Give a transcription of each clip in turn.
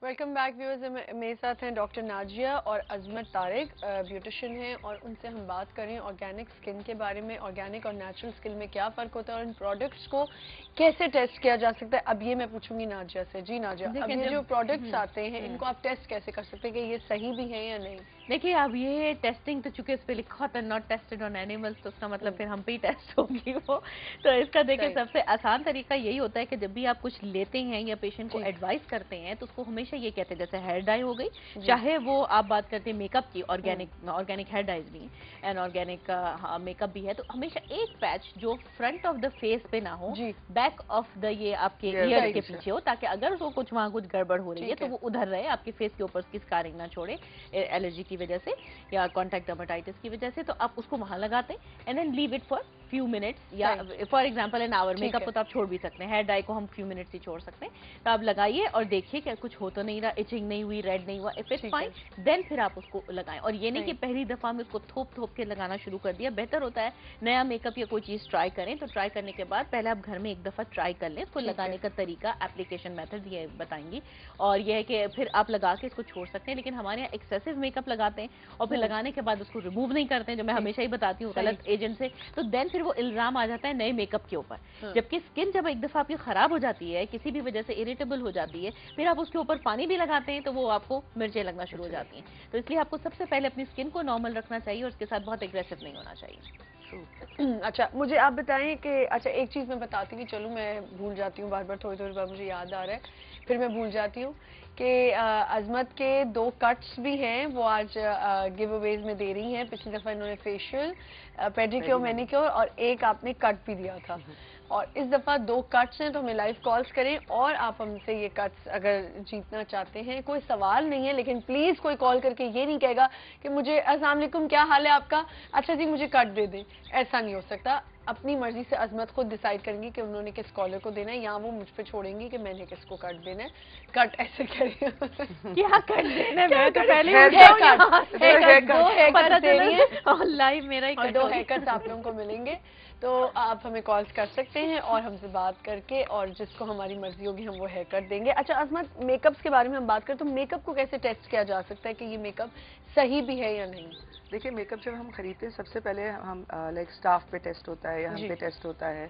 Welcome back viewers. मेरे साथ हैं डॉक्टर नाजिया और अजमत तारिक, ब्यूटिशियन हैं, और उनसे हम बात करें ऑर्गेनिक स्किन के बारे में। ऑर्गेनिक और नेचुरल स्किन में क्या फ़र्क होता है और इन प्रोडक्ट्स को कैसे टेस्ट किया जा सकता है, अब ये मैं पूछूंगी नाजिया से। जी नाजिया, अब ये जो प्रोडक्ट्स आते हैं इनको आप टेस्ट कैसे कर सकते हैं कि ये सही भी है या नहीं? देखिए, अब ये टेस्टिंग तो चूंकि इस पे लिखा होता है नॉट टेस्टेड ऑन एनिमल्स, तो उसका मतलब फिर हम पे ही टेस्ट होगी वो। तो इसका देखिए सबसे आसान तरीका यही होता है कि जब भी आप कुछ लेते हैं या पेशेंट को एडवाइस करते हैं तो उसको हमेशा ये कहते हैं, जैसे हेयर डाई हो गई, चाहे वो आप बात करते हैं मेकअप की, ऑर्गेनिक हेयर डाइज भी एंड ऑर्गेनिक मेकअप भी है, तो हमेशा एक पैच जो फ्रंट ऑफ द फेस पे ना हो, बैक ऑफ द ये आपके ईयर के पीछे हो, ताकि अगर वो कुछ वहाँ कुछ गड़बड़ हो रही है तो वो उधर रहे, आपके फेस के ऊपर उसकी स्कारिंग ना छोड़े एलर्जी की वजह से या कॉन्टैक्ट डर्मेटाइटिस की वजह से। तो आप उसको वहां लगाते हैं and then leave it for few minutes या for example an hour. Makeup को तो आप छोड़ भी सकते हैं, हेयर डाई को हम फ्यू मिनट्स ही छोड़ सकते हैं। तो आप लगाइए और देखिए क्या कुछ हो तो नहीं रहा, इचिंग नहीं हुई, रेड नहीं हुआ, इफ इट्स फाइन देन फिर आप उसको लगाएं। और ये नहीं कि पहली दफा में उसको थोप के लगाना शुरू कर दिया। बेहतर होता है नया मेकअप या कोई चीज ट्राई करें तो ट्राई करने के बाद पहले आप घर में एक दफा ट्राई कर लें, इसको लगाने का तरीका, एप्लीकेशन मेथड ये बताएंगी, और यह है कि फिर आप लगा के इसको छोड़ सकते हैं। लेकिन हमारे यहाँ एक्सेसिव मेकअप लगाते हैं और फिर लगाने के बाद उसको रिमूव नहीं करते हैं, जो मैं हमेशा ही बताती हूँ गलत एजेंट से, तो देन फिर वो इल्जाम आ जाता है नए मेकअप के ऊपर। जबकि स्किन जब एक दफा आपकी खराब हो जाती है, किसी भी वजह से इरिटेबल हो जाती है, फिर आप उसके ऊपर पानी भी लगाते हैं तो वो आपको मिर्चें लगना शुरू हो जाती हैं। तो इसलिए आपको सबसे पहले अपनी स्किन को नॉर्मल रखना चाहिए और उसके साथ बहुत एग्रेसिव नहीं होना चाहिए। अच्छा, मुझे आप बताएं कि अच्छा एक चीज़ मैं बताती हूँ, चलो मैं भूल जाती हूँ, बार बार थोड़ी थोड़ी बार मुझे याद आ रहा है फिर मैं भूल जाती हूँ कि अजमत के 2 कट्स भी हैं, वो आज गिव अवेज में दे रही हैं। पिछली दफ़ा इन्होंने फेशियल, पेडिक्योर, मैनिक्योर और एक आपने कट भी दिया था, और इस दफ़ा 2 कट्स हैं। तो हमें लाइव कॉल्स करें और आप हमसे ये कट्स अगर जीतना चाहते हैं। कोई सवाल नहीं है, लेकिन प्लीज़ कोई कॉल करके ये नहीं कहेगा कि मुझे अस्सलाम वालेकुम क्या हाल है आपका, अच्छा जी मुझे कट दे दें। ऐसा नहीं हो सकता। अपनी मर्जी से अजमत खुद डिसाइड करेंगी कि उन्होंने किस कॉलर को देना है, या वो मुझ पे छोड़ेंगी कि मैंने किसको कट देना है। कट ऐसे करिए क्या कट देना है, मैं तो पहले लाइव मेरा ही 2 हेयर कट्स आप लोगों को मिलेंगे। तो आप हमें कॉल्स कर सकते हैं और हमसे बात करके, और जिसको हमारी मर्जी होगी हम वो हेयर कट देंगे। अच्छा अजमत, मेकअप्स के बारे में हम बात करें तो मेकअप को कैसे टेस्ट किया जा सकता है कि ये मेकअप सही भी है या नहीं? देखिए, मेकअप जब हम खरीदते हैं सबसे पहले हम लाइक स्टाफ पे टेस्ट होता है या हम पे टेस्ट होता है।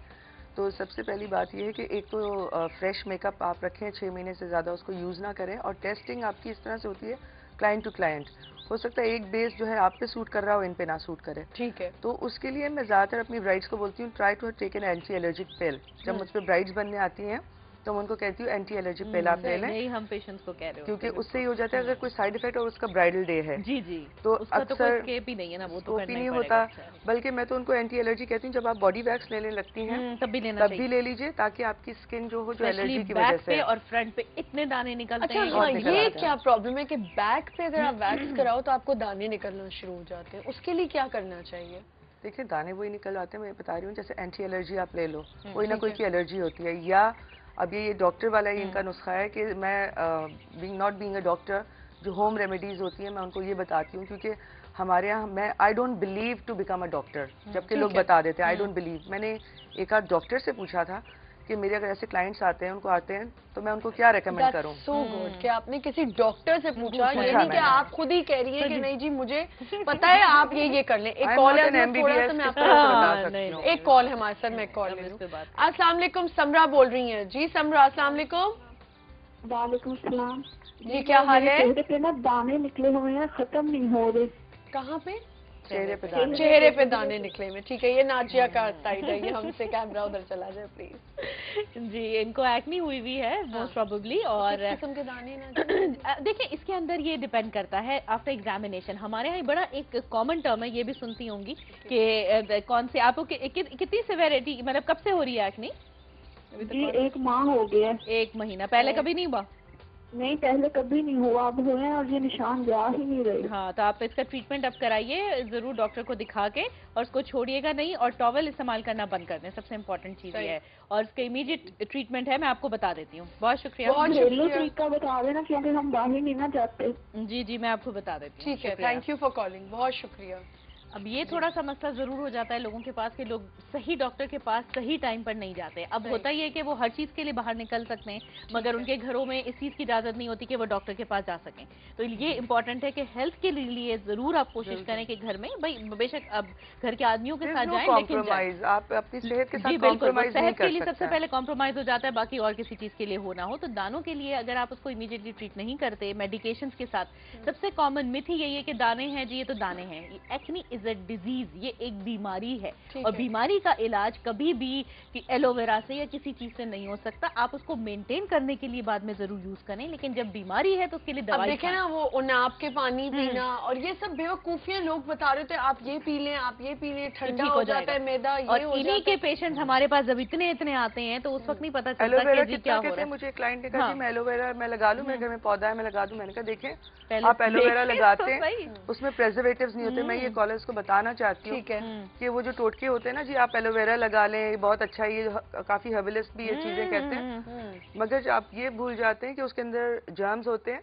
तो सबसे पहली बात ये है कि एक तो फ्रेश मेकअप आप रखें, 6 महीने से ज़्यादा उसको यूज़ ना करें। और टेस्टिंग आपकी इस तरह से होती है क्लाइंट टू क्लाइंट। हो सकता है एक बेस जो है आप पे सूट कर रहा हो, इन पे ना सूट करे। ठीक है। तो उसके लिए मैं ज़्यादातर अपनी ब्राइड्स को बोलती हूँ try to take an anti allergic pill. जब मुझ पर ब्राइड्स बनने आती हैं तो मैं उनको कहती हूँ एंटी एलर्जिक पिल आप ले लें। नहीं, हम पेशेंट्स को कह रहे हो, क्योंकि उससे ही हो जाता है अगर कोई साइड इफेक्ट और उसका ब्राइडल डे है। जी जी, तो उसका तो कोई अक्सर स्केप ही नहीं है ना, वो तो स्कोप ही नहीं होता। बल्कि मैं तो उनको एंटी एलर्जी कहती हूँ। जब आप बॉडी वैक्स लेने लगती हैं तब भी ले लीजिए, ताकि आपकी स्किन जो हो जो एलर्जी की वजह से और फ्रंट पे इतने दाने निकलते हैं। अच्छा, ये क्या प्रॉब्लम है कि बैक पे अगर आप वैक्स कराओ तो आपको दाने निकलना शुरू हो जाते हैं, उसके लिए क्या करना चाहिए? देखिए, दाने वही निकल आते हैं, मैं बता रही हूँ। जैसे एंटी एलर्जी आप ले लो, कोई ना कोई की एलर्जी होती है, या अब ये डॉक्टर वाला ही इनका नुस्खा है कि मैं नॉट बीइंग अ डॉक्टर, जो होम रेमेडीज होती हैं मैं उनको ये बताती हूँ। क्योंकि हमारे यहाँ मैं I don't believe to become a doctor, जबकि लोग बता देते हैं आई डोंट बिलीव। मैंने एक आध डॉक्टर से पूछा था कि मेरे अगर ऐसे क्लाइंट्स आते हैं, उनको आते हैं, तो मैं उनको क्या रेकमेंड करूं। सो गुड कि आपने किसी डॉक्टर से पूछा, ये नहीं कि आप खुद ही कह रही है कि नहीं जी मुझे पता है आप ये कर लें। एक कॉल है, थोड़ा सा मैं आपको बता सकती हूँ। एक कॉल है हमारे साथ, मैं कॉल ले लूं। अस्सलाम वालेकुम, समरा बोल रही हैं जी। समरा, अस्सलाम वालेकुम। वालेकुम सलाम जी, क्या हाल है? चेहरे पे ना दाने निकले हुए हैं, खत्म नहीं हो रहे। कहाँ पे? चेहरे पे दाने निकले में। ठीक है, ये नाजिया का टाइट है, ये हमसे कैमरा उधर चला जाए प्लीज। जी, इनको एक्ने हुई भी है मोस्ट प्रोबेबली। और किस किस्म के दाने ना देखिए, इसके अंदर ये डिपेंड करता है आफ्टर एग्जामिनेशन। हमारे यहाँ बड़ा एक कॉमन टर्म है, ये भी सुनती होंगी कि कौन से आपको कितनी सिवेरिटी, मतलब कब से हो रही है एक्ने? जी 1 माह हो गया। 1 महीना पहले कभी नहीं हुआ? नहीं, पहले कभी नहीं हुआ, अब हुए हैं और ये निशान जा ही नहीं रहे। हाँ, तो आप इसका ट्रीटमेंट अब कराइए जरूर डॉक्टर को दिखा के, और उसको छोड़िएगा नहीं, और टॉवल इस्तेमाल करना बंद कर दें, सबसे इम्पोर्टेंट चीज ये है। और इसका इमीडिएट ट्रीटमेंट है, मैं आपको बता देती हूँ। बहुत शुक्रिया। घरेलू तरीका बता देना, क्योंकि हम बाहर नहीं ना जाते। जी जी, मैं आपको बता देती हूँ। ठीक है, थैंक यू फॉर कॉलिंग, बहुत शुक्रिया। अब ये थोड़ा सा मसला जरूर हो जाता है लोगों के पास कि लोग सही डॉक्टर के पास सही टाइम पर नहीं जाते। अब होता ही है कि वो हर चीज के लिए बाहर निकल सकते हैं, मगर उनके घरों में इस चीज की इजाजत नहीं होती कि वो डॉक्टर के पास जा सकें। तो ये इंपॉर्टेंट है कि हेल्थ के लिए जरूर आप कोशिश करें कि घर में, भाई बेशक अब घर के आदमियों के साथ जाएं, लेकिन जाएं। आप अपनी सेहत के जी साथ बिल्कुल, कॉम्प्रोमाइज नहीं सेहत के कर लिए सबसे सकते। पहले कॉम्प्रोमाइज हो जाता है, बाकी और किसी चीज के लिए होना हो तो दानों के लिए अगर आप उसको इमीडिएटली ट्रीट नहीं करते मेडिकेशंस के साथ, सबसे कॉमन मिथ ही यही है कि दाने हैं जी, ये तो दाने हैं। एक्ने इज अ डिजीज, ये एक बीमारी है और बीमारी का इलाज कभी भी कि एलोवेरा से या किसी चीज से नहीं हो सकता। आप उसको मेंटेन करने के लिए बाद में जरूर यूज करें, लेकिन जब बीमारी है तो उसके लिए अब दवाई देखे ना वो उनाब के पानी पीना और ये सब बेवकूफियां लोग बता रहे थे, आप ये पी लें, आप ये पी लें, ठंडा ठीक हो हो जाता है मैदा, ये और हो इन्हीं जाता के पेशेंट्स हमारे पास जब इतने इतने आते हैं तो उस वक्त नहीं पता चलता एलोवेरा कि जी कितना क्या हो कहते रहा हैं, है। मुझे क्लाइंट ने कहा हाँ। कि मैं एलोवेरा मैं लगा लूं, मेरे घर में पौधा है मैं लगा दूं। मैंने कहा देखें पहले आप एलोवेरा देखें लगाते तो सही। हैं उसमें प्रिजर्वेटिव्स नहीं होते। मैं ये कॉलर्स को बताना चाहती हूँ ठीक है। कि वो जो टोटके होते हैं ना जी, आप एलोवेरा लगा लें, ये बहुत अच्छा है, ये काफी हर्बलिस्ट भी ये चीजें कहते हैं, मगर आप ये भूल जाते हैं कि उसके अंदर जर्म्स होते हैं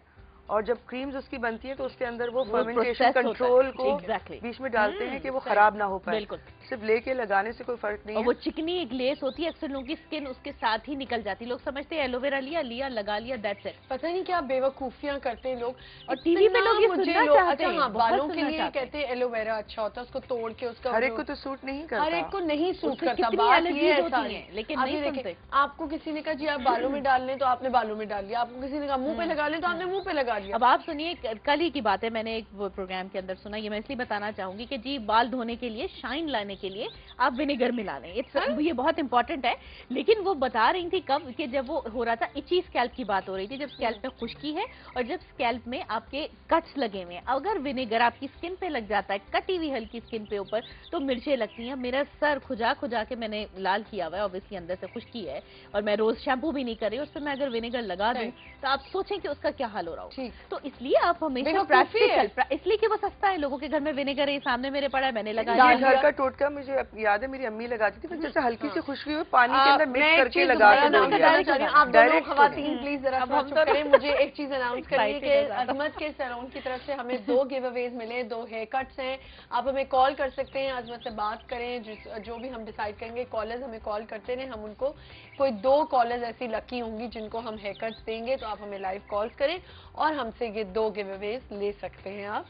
और जब क्रीम्स उसकी बनती है तो उसके अंदर वो फर्मेंटेशन process होता है। कंट्रोल को Exactly. बीच में डालते हैं कि वो खराब ना हो पाए। बिल्कुल। सिर्फ लेके लगाने से कोई फर्क नहीं और है। वो चिकनी एक लेस होती है, अक्सर लोगों की स्किन उसके साथ ही निकल जाती है। लोग समझते हैं एलोवेरा लिया लगा लिया, दैट्स इट। पता नहीं क्या बेवकूफियां करते हैं लोग। और टीवी पे लोग ये मुझे सुनना लोग चाहते अच्छा हैं, हाँ, बहुत बालों के सुनना लिए चाहते हैं। कहते हैं एलोवेरा अच्छा होता है, उसको तोड़ के उसका हर एक जो- को तो सूट नहीं हर करता। एक को नहीं सूट उससे करता। कितनी बात allergies ये है होती सारी। हैं, लेकिन आप नहीं ये देखें, सुनते। आपको किसी ने कहा जी आप बालों में डाल लें तो आपने बालों में डाल लिया, आपको किसी ने कहा मुंह पे लगा लें तो आपने मुंह पे लगा लिया। अब आप सुनिए, कल ही की बात है, मैंने एक वो प्रोग्राम के अंदर सुना, ये मैं इसलिए बताना चाहूंगी कि जी बाल धोने के लिए, शाइन लाने के लिए आप विनेगर मिला लें, ये बहुत इंपॉर्टेंट है। लेकिन वो बता रही थी कब कि जब वो हो रहा था, इची स्कैल्प की बात हो रही थी, जब स्कैल्प में खुश्की है और जब स्कैल्प में आपके कट्स लगे हुए हैं, अगर विनेगर आपकी स्किन पे लग जाता है, कटी हुई हल्की स्किन पे ऊपर, तो मिर्चें लगती हैं। मेरा सर खुजा खुजा के मैंने लाल किया हुआ है, ऑब्वियसली अंदर से खुश्की है और मैं रोज शैम्पू भी नहीं कर रही, उस पर मैं अगर विनेगर लगा दूं तो आप सोचें कि उसका क्या हाल हो रहा हो। तो इसलिए आप हमेशा बेवकूफी है। प्रैक्टिकल, इसलिए कि वो सस्ता है, लोगों के घर में विनेगर है, सामने मेरे पड़ा है, मैंने लगा ये लिया। घर का टोटका मुझे याद है, मेरी अम्मी लगाती थी, जैसे हल्की सी खुशबू हुई पानी के अंदर मैं मिक्स एक करके चीज लगा दोबारा के अनाउंस धो करना लिया। चाह रही हूँ, आप दोनों डायरेक्ट खवातीन प्लीज जरा अब हम चुप करें। मुझे एक चीज अनाउंस करनी है Excited कि है ज़्यादा। अजमत के सैलून की तरफ से हमें 2 गिव अवेज मिले, 2 हेयर कट्स हैं। आप हमें कॉल कर सकते हैं, अजमत से बात करें, जो भी हम डिसाइड करेंगे। कॉलर्स हमें कॉल करते रहे, हम उनको कोई 2 कॉलर्स ऐसी लकी होंगी जिनको हम हेयर कट्स देंगे, तो आप हमें लाइव कॉल्स करें और हमसे ये 2 गिव अवेज ले सकते हैं आप।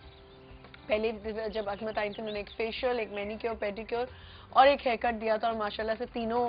पहले जब अजमत आई थी उन्होंने एक फेशियल, एक मैनिक्योर, पेडिक्योर और एक हेयर कट दिया था और माशाल्लाह से तीनों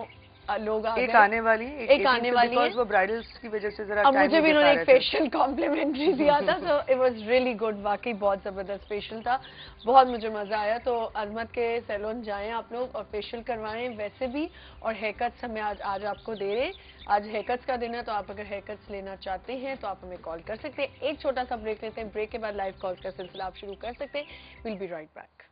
लोग आ गए। एक आने वाली एक आने वाली है। वो ब्राइडल्स की वजह से जरा अब टाइम मुझे भी नहीं दे उन्होंने पा एक रहे थे। फेशियल कॉम्प्लीमेंट्री दिया था, so it was really good. वाकई बहुत जबरदस्त फेशियल था, बहुत मुझे मजा आया। तो अजमत के सैलून जाएं आप लोग और फेशियल करवाएं वैसे भी, और हेयर कट्स हमें आज आपको दे रहे हैं। आज हेयर कट्स का दिन है, तो आप अगर हेयर कट्स लेना चाहते हैं तो आप हमें कॉल कर सकते हैं। एक छोटा सा ब्रेक लेते हैं, ब्रेक के बाद लाइव कॉल का सिलसिला आप शुरू कर सकते हैं। Will be right back.